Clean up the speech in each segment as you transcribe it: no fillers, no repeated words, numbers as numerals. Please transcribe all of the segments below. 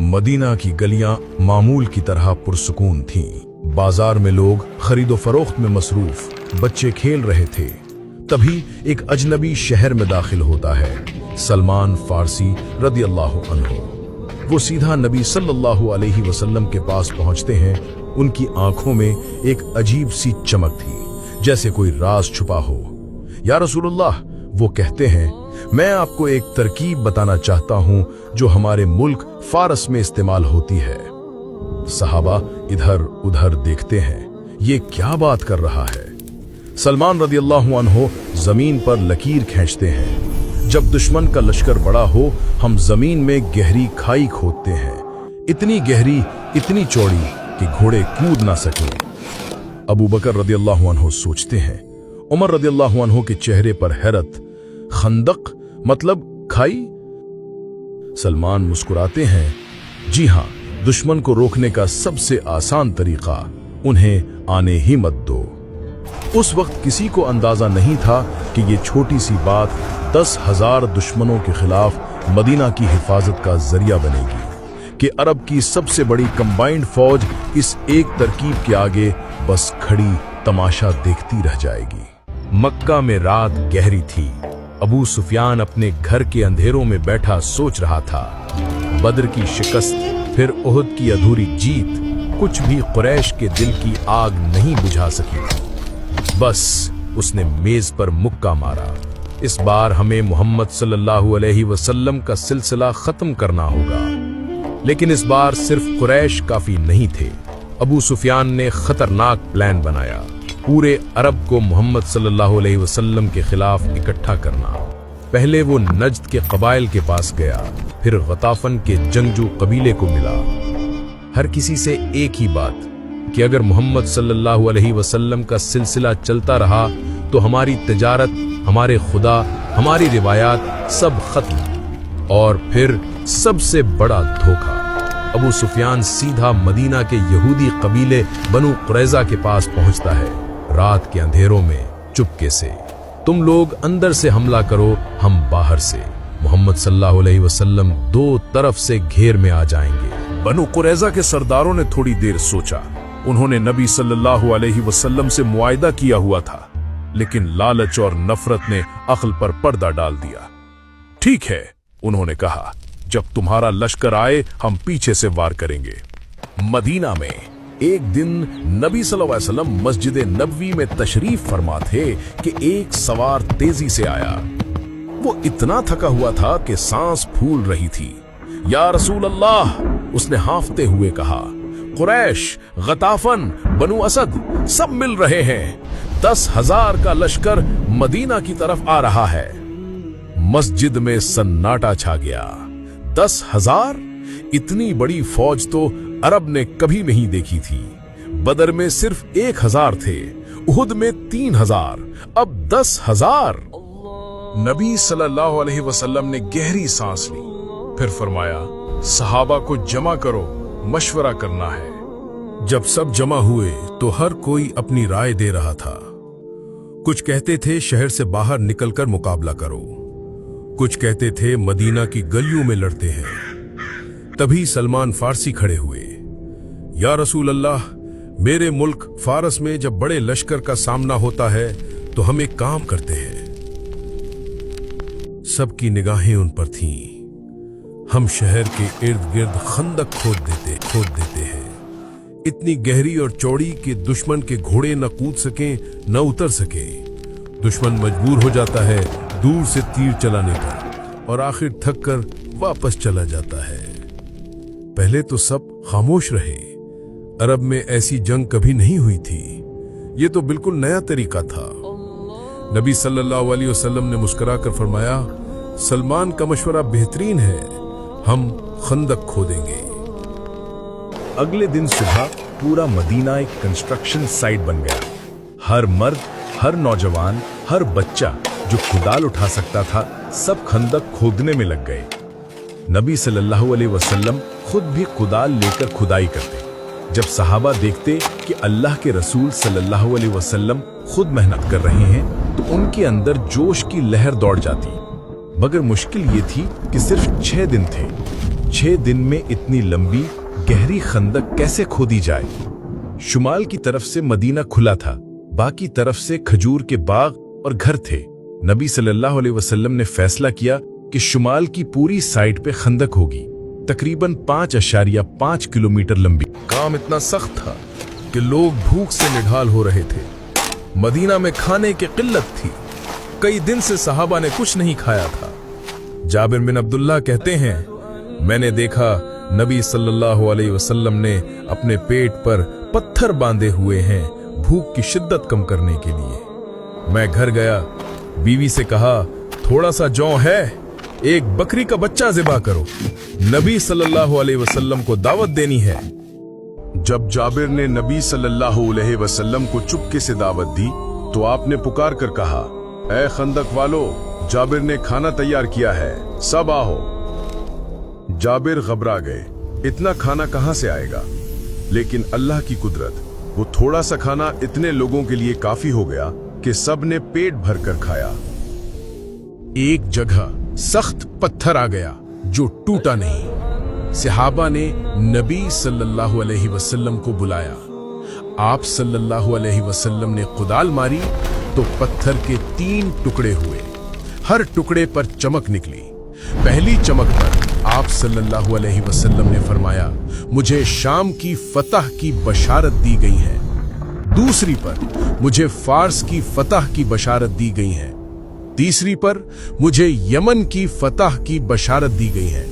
Medina की गलियां मामूल की तरह पुरसुकून थीं। बाजार में लोग खरीदो फरोख्त में मसरूफ, बच्चे खेल रहे थे। तभी एक अजनबी शहर में दाखिल होता है, सलमान फारसी रदी अल्लाह अन्हु। वो सीधा नबी सल्लल्लाहु अलैहि वसल्लम के पास पहुंचते हैं। उनकी आंखों में एक अजीब सी चमक थी, जैसे कोई राज छुपा हो। या रसूलुल्लाह, वो कहते हैं, मैं आपको एक तरकीब बताना चाहता हूं जो हमारे मुल्क फारस में इस्तेमाल होती है। सहाबा इधर उधर देखते हैं, ये क्या बात कर रहा है। सलमान रदियल्लाहु अन्हु जमीन पर लकीर खींचते हैं। जब दुश्मन का लश्कर बड़ा हो, हम जमीन में गहरी खाई खोदते हैं, इतनी गहरी, इतनी चौड़ी कि घोड़े कूद ना सकें। अबू बकर रदियल्लाहु अन्हु सोचते हैं। उमर रदियल्लाहु अन्हु के चेहरे पर हैरत। खंदक मतलब खाई? सलमान मुस्कुराते हैं, जी हां, दुश्मन को रोकने का सबसे आसान तरीका, उन्हें आने ही मत दो। उस वक्त किसी को अंदाजा नहीं था कि ये छोटी सी बात 10,000 दुश्मनों के खिलाफ मदीना की हिफाजत का जरिया बनेगी, कि अरब की सबसे बड़ी कंबाइंड फौज इस एक तरकीब के आगे बस खड़ी तमाशा देखती रह जाएगी। मक्का में रात गहरी थी। अबू सुफियान अपने घर के अंधेरों में बैठा सोच रहा था। बद्र की शिकस्त, फिर उहद की अधूरी जीत, कुछ भी कुरैश के दिल की आग नहीं बुझा सकी। बस उसने मेज पर मुक्का मारा। इस बार हमें मोहम्मद सल्लल्लाहु अलैहि वसल्लम का सिलसिला खत्म करना होगा। लेकिन इस बार सिर्फ कुरैश काफी नहीं थे। अबू सुफियान ने खतरनाक प्लान बनाया, पूरे अरब को मोहम्मद सल्लल्लाहु अलैहि वसल्लम के खिलाफ इकट्ठा करना। पहले वो नज्द के कबाइल के पास गया, फिर गताफन के जंगजू कबीले को मिला। हर किसी से एक ही बात कि अगर मोहम्मद सल्लल्लाहु अलैहि वसल्लम का सिलसिला चलता रहा तो हमारी तिजारत, हमारे खुदा, हमारी रिवायात सब खत्म। और फिर सबसे बड़ा धोखा, अबू सुफियान सीधा मदीना के यहूदी कबीले बनु कुरैजा के पास पहुंचता है, रात के अंधेरों में चुपके से। तुम लोग अंदर से हमला करो, हम बाहर से। मोहम्मद सल्लल्लाहु अलैहि वसल्लम दो तरफ से घेर में आ जाएंगे। बनु कुरैजा के सरदारों ने थोड़ी देर सोचा। उन्होंने नबी सल्लल्लाहु अलैहि वसल्लम से मुआयदा किया हुआ था, लेकिन लालच और नफरत ने अक्ल पर पर्दा डाल दिया। ठीक है, उन्होंने कहा, जब तुम्हारा लश्कर आए हम पीछे से वार करेंगे। मदीना में एक दिन नबी सल्लल्लाहु अलैहि वसल्लम मस्जिद नबवी में तशरीफ फरमा थे कि एक सवार तेजी से आया। वो इतना थका हुआ था कि सांस फूल रही थी। या रसूल अल्लाह, उसने हांफते हुए कहा, कुरैश, गताफन, बनु असद सब मिल रहे हैं। 10,000 का लश्कर मदीना की तरफ आ रहा है। मस्जिद में सन्नाटा छा गया। 10,000? इतनी बड़ी फौज तो अरब ने कभी नहीं देखी थी। बदर में सिर्फ 1,000 थे, उहुद में 3,000, अब 10,000। नबी सल्लल्लाहु अलैहि वसल्लम ने गहरी सांस ली, फिर फरमाया, सहाबा को जमा करो, मशवरा करना है। जब सब जमा हुए तो हर कोई अपनी राय दे रहा था। कुछ कहते थे शहर से बाहर निकलकर मुकाबला करो, कुछ कहते थे मदीना की गलियों में लड़ते हैं। तभी सलमान फारसी खड़े हुए। या रसूल अल्लाह, मेरे मुल्क फारस में जब बड़े लश्कर का सामना होता है तो हम एक काम करते हैं। सबकी निगाहें उन पर थीं। हम शहर के इर्द गिर्द खंदक खोद देते हैं, इतनी गहरी और चौड़ी कि दुश्मन के घोड़े न कूद सकें न उतर सकें। दुश्मन मजबूर हो जाता है दूर से तीर चलाने पर और आखिर थक कर वापस चला जाता है। पहले तो सब खामोश रहे। अरब में ऐसी जंग कभी नहीं हुई थी। ये तो बिल्कुल नया तरीका था। नबी सल्लल्लाहु अलैहि वसल्लम ने मुस्कुराकर फरमाया, सलमान का मशवरा बेहतरीन है, हम खंदक खोदेंगे। अगले दिन सुबह पूरा मदीना एक कंस्ट्रक्शन साइट बन गया। हर मर्द, हर नौजवान, हर बच्चा जो कुदाल उठा सकता था, सब खंदक खोदने में लग गए। नबी सल्लल्लाहु अलैहि वसल्लम खुद भी कुदाल लेकर खुदाई करते। जब सहाबा देखते कि अल्लाह के रसूल सल्लल्लाहु अलैहि वसल्लम खुद मेहनत कर रहे हैं तो उनके अंदर जोश की लहर दौड़ जाती। मगर मुश्किल ये थी कि सिर्फ 6 दिन थे। 6 दिन में इतनी लंबी गहरी खंदक कैसे खोदी जाए? शुमाल की तरफ से मदीना खुला था, बाकी तरफ से खजूर के बाग और घर थे। नबी सल्लल्लाहु अलैहि वसल्लम ने फैसला किया कि शुमाल की पूरी साइड पे खंदक होगी, तकरीबन 5.5 किलोमीटर लंबी। काम इतना सख्त था कि लोग भूख से निढाल हो रहे थे। मदीना में खाने की किल्लत थी, कई दिन से सहाबा ने कुछ नहीं खाया था। जाबिर बिन अब्दुल्लाह कहते हैं, मैंने देखा नबी सल्लल्लाहु अलैहि वसल्लम ने अपने पेट पर पत्थर बांधे हुए हैं भूख की शिद्दत कम करने के लिए। मैं घर गया, बीवी से कहा, थोड़ा सा जौ है, एक बकरी का बच्चा ज़िबा करो, नबी सल्लल्लाहु अलैहि वसल्लम को दावत देनी है। जब जाबिर ने नबी सल्लल्लाहु अलैहि वसल्लम को चुपके से दावत दी तो आपने पुकार कर कहा, ऐ खंदक वालो, जाबिर ने खाना तैयार किया है, सब आओ। जाबिर घबरा गए, इतना खाना कहां से आएगा? लेकिन अल्लाह की कुदरत, वो थोड़ा सा खाना इतने लोगों के लिए काफी हो गया कि सब ने पेट भरकर खाया। एक जगह सख्त पत्थर आ गया जो टूटा नहीं। सहाबा ने नबी सल्लल्लाहु अलैहि वसल्लम को बुलाया। आप सल्लल्लाहु अलैहि वसल्लम ने कुदाल मारी तो पत्थर के 3 टुकड़े हुए, हर टुकड़े पर चमक निकली। पहली चमक पर आप सल्लल्लाहु अलैहि वसल्लम ने फरमाया, मुझे शाम की फतह की बशारत दी गई है। दूसरी पर मुझे फारस की फतह की बशारत दी गई है। तीसरी पर मुझे यमन की फतह की बशारत दी गई है।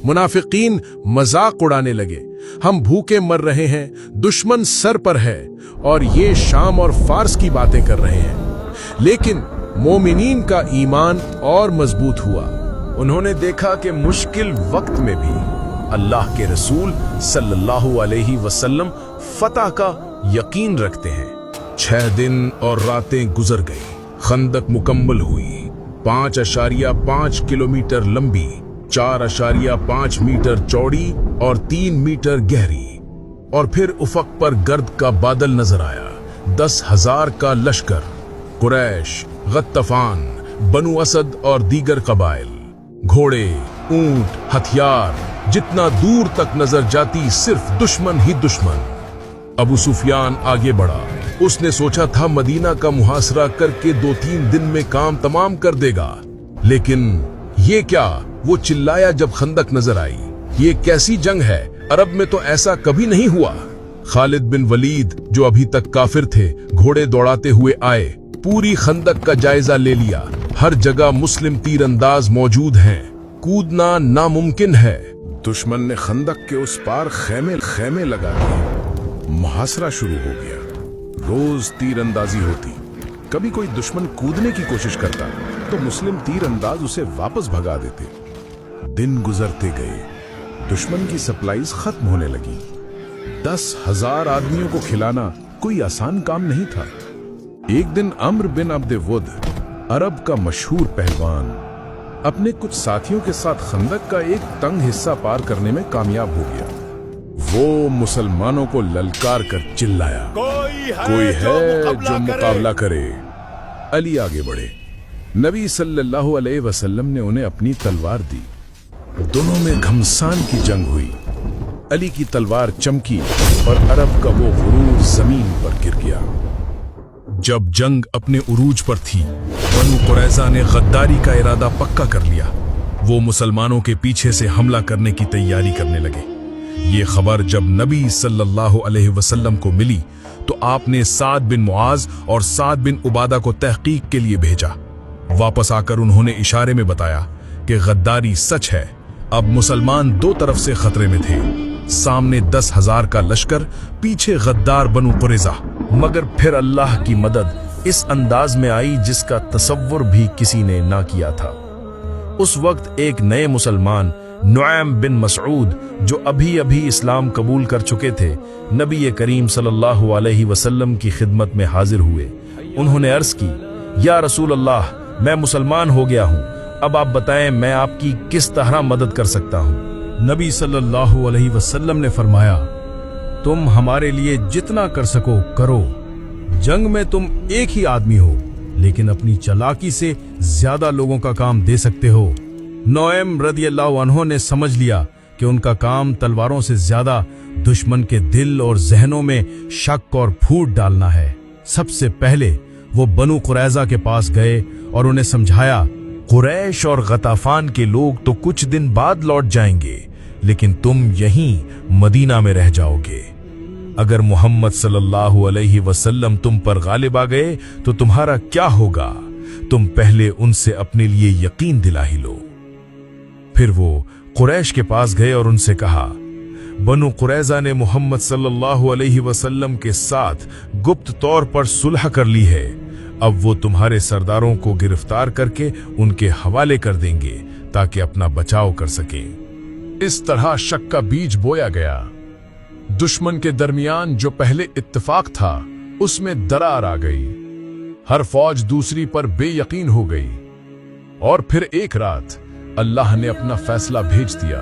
मुनाफिकीन मजाक उड़ाने लगे, हम भूखे मर रहे हैं, दुश्मन सर पर है और ये शाम और फारस की बातें कर रहे हैं। लेकिन मोमिनीन का ईमान और मजबूत हुआ। उन्होंने देखा कि मुश्किल वक्त में भी अल्लाह के रसूल सल्लल्लाहु अलैहि वसल्लम फतह का यकीन रखते हैं। 6 दिन और रातें गुजर गई, खंदक मुकम्मल हुई, 5.5 किलोमीटर लंबी, 4.5 मीटर चौड़ी और 3 मीटर गहरी। और फिर उफक पर गर्द का बादल नजर आया। 10,000 का लश्कर, कुरैश, गत्तफान, बनु असद और दीगर कबाइल, घोड़े, ऊंट, हथियार, जितना दूर तक नजर जाती सिर्फ दुश्मन ही दुश्मन। अबू सुफियान आगे बढ़ा। उसने सोचा था मदीना का मुहासरा करके 2-3 दिन में काम तमाम कर देगा, लेकिन ये क्या? वो चिल्लाया जब खंदक नजर आई, ये कैसी जंग है? अरब में तो ऐसा कभी नहीं हुआ। खालिद बिन वलीद, जो अभी तक काफिर थे, घोड़े दौड़ाते हुए आए, पूरी खंदक का जायजा ले लिया। हर जगह मुस्लिम तीरंदाज मौजूद हैं, कूदना नामुमकिन है। दुश्मन ने खंदक के उस पार खेमे लगा दिए। मुहासरा शुरू हो गया। रोज तीरंदाजी होती। कभी कोई दुश्मन कूदने की कोशिश करता तो मुस्लिम तीरंदाज उसे वापस भगा देते। दिन गुजरते गए, दुश्मन की सप्लाईज खत्म होने लगी। 10,000 आदमियों को खिलाना कोई आसान काम नहीं था। एक दिन अम्र बिन अब्द वुद, अरब का मशहूर पहलवान, अपने कुछ साथियों के साथ खंदक का एक तंग हिस्सा पार करने में कामयाब हो गया। वो मुसलमानों को ललकार कर चिल्लाया, कोई है जो मुकाबला करे। अली आगे बढ़े। नबी सल्लल्लाहु अलैहि वसल्लम ने उन्हें अपनी तलवार दी। दोनों में घमसान की जंग हुई। अली की तलवार चमकी और अरब का वो गुरूर जमीन पर गिर गया। जब जंग अपने उरूज पर थी, बनु कुरैज़ा ने गद्दारी का इरादा पक्का कर लिया। वो मुसलमानों के पीछे से हमला करने की तैयारी करने लगे। ये खबर जब नबी सल्लल्लाहु अलैहि वसल्लम को मिली तो आपने साद बिन मुआज और साद बिन उबादा को तहकीक के लिए भेजा। वापस आकर उन्होंने इशारे में बताया कि गद्दारी सच है। अब मुसलमान 2 तरफ से खतरे में थे। सामने 10,000 का लश्कर, पीछे गद्दार बनु कुरैज़ा। मगर फिर अल्लाह की मदद इस अंदाज में आई जिसका तसव्वुर भी किसी ने ना किया था। उस वक्त एक नए मुसलमान नुआम बिन मसऊद, जो अभी अभी इस्लाम कबूल कर चुके थे, नबी करीम सल्लल्लाहु अलैहि वसल्लम की खिदमत में हाजिर हुए। उन्होंने अर्ज की, या रसूल अल्लाह, मैं मुसलमान हो गया हूँ, अब आप बताएं मैं आपकी किस तरह मदद कर सकता हूँ। नबी सल्लल्लाहु अलैहि वसल्लम ने फरमाया, तुम हमारे लिए जितना कर सको करो। जंग में तुम एक ही आदमी हो, लेकिन अपनी चालाकी से ज्यादा लोगों का काम दे सकते हो। नौएम रदियल्लाहु अन्हु ने समझ लिया कि उनका काम तलवारों से ज्यादा दुश्मन के दिल और जहनों में शक और फूट डालना है। सबसे पहले वो बनु कुरैजा के पास गए और उन्हें समझाया, कुरैश और गताफान के लोग तो कुछ दिन बाद लौट जाएंगे, लेकिन तुम यहीं मदीना में रह जाओगे। अगर मोहम्मद सल्लल्लाहु अलैहि वसल्लम तुम पर गालिब आ गए तो तुम्हारा क्या होगा? तुम पहले उनसे अपने लिए यकीन दिला ही लो। फिर वो कुरैश के पास गए और उनसे कहा, बनु कुरैजा ने मोहम्मद सल्लल्लाहु अलैहि वसल्लम के साथ गुप्त तौर पर सुलह कर ली है। अब वो तुम्हारे सरदारों को गिरफ्तार करके उनके हवाले कर देंगे ताकि अपना बचाव कर सकें। इस तरह शक का बीज बोया गया। दुश्मन के दरमियान जो पहले इत्तेफाक था उसमें दरार आ गई। हर फौज दूसरी पर बेयकीन हो गई और फिर एक रात अल्लाह ने अपना फैसला भेज दिया।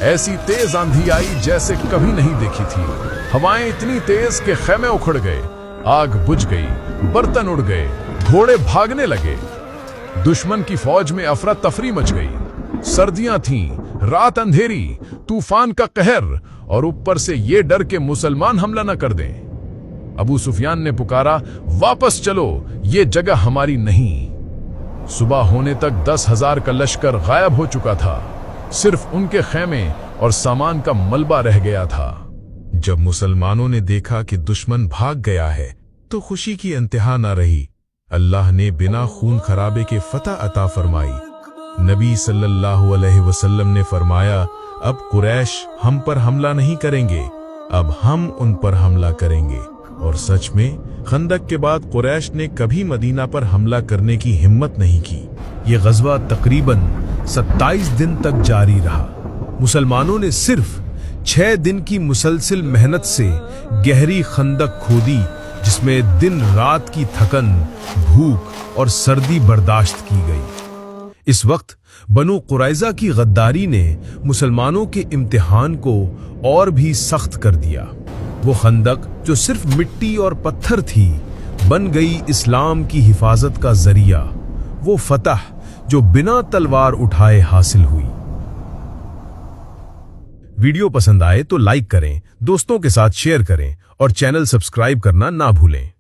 ऐसी तेज आंधी आई जैसे कभी नहीं देखी थी। हवाएं इतनी तेज कि खैमे उखड़ गए, आग बुझ गई, बर्तन उड़ गए, घोड़े भागने लगे। दुश्मन की फौज में अफरा तफरी मच गई। सर्दियां थीं, रात अंधेरी, तूफान का कहर और ऊपर से ये डर के मुसलमान हमला न कर दें। अबू सुफियान ने पुकारा, वापस चलो, ये जगह हमारी नहीं। सुबह होने तक 10,000 का लश्कर गायब हो चुका था। सिर्फ उनके खेमे और सामान का मलबा रह गया था। जब मुसलमानों ने देखा कि दुश्मन भाग गया है तो खुशी की इंतहा न रही। अल्लाह ने बिना खून खराबे के फतह अता फरमाई। नबी सल्लल्लाहु अलैहि वसल्लम ने फरमाया, अब कुरैश हम पर हमला नहीं करेंगे, अब हम उन पर हमला करेंगे। और सच में खंदक के बाद कुरैश ने कभी मदीना पर हमला करने की हिम्मत नहीं की। ये गज़वा तकरीबन 27 दिन तक जारी रहा। मुसलमानों ने सिर्फ 6 दिन की मुसलसिल मेहनत से गहरी खंदक खोदी, जिसमें दिन रात की थकन, भूख और सर्दी बर्दाश्त की गई। इस वक्त बनु कुरैजा की गद्दारी ने मुसलमानों के इम्तिहान को और भी सख्त कर दिया। वो खंदक जो सिर्फ मिट्टी और पत्थर थी, बन गई इस्लाम की हिफाजत का जरिया। वो फतह जो बिना तलवार उठाए हासिल हुई। वीडियो पसंद आए तो लाइक करें, दोस्तों के साथ शेयर करें और चैनल सब्सक्राइब करना ना भूलें।